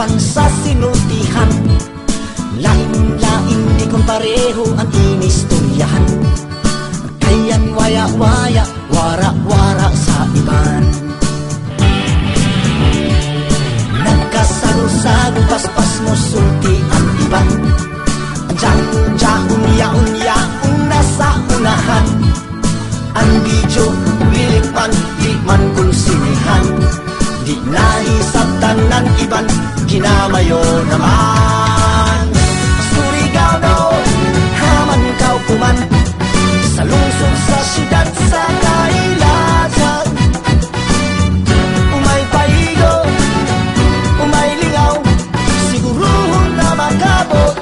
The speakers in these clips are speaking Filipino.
Ipan sa sinultihan, lain-lain di kon pareho ang inistoryahan. Kayan waya-waya, wara-wara sa iban. Nagkasago-sago, paspas mo sulti ang iban. Diyan-diyan, yaon-yaon nasa unahan. Ang video, lilipan, di man konsinihan. Di nahisabtan ng iban, ginamayo naman. Surigao no, haman kau kuman. Sa lungsod, sa syudad, sa kailasan. Umay paigo, umay lingaw, siguruhon na makabot,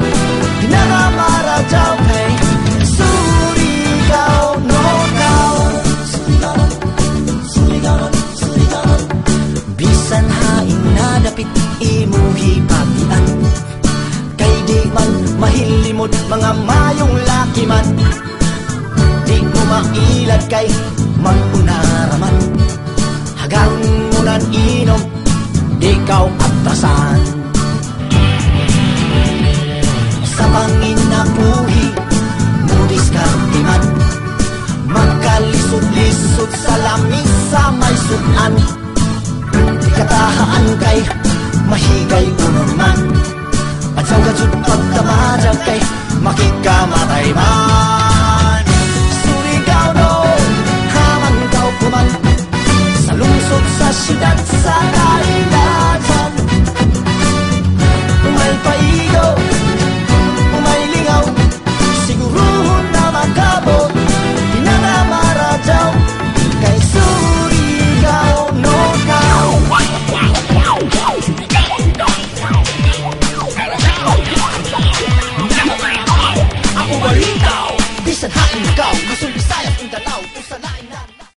pinangamarajaw kay Surigao no kau. Surigao, Surigao, bisan haing nadapit imuhi pagian. Kay di man mahilimod mga mayong laki man. Di mo mailad kay mag-unaraman. Hagang mo nan inom, di kaw atrasan.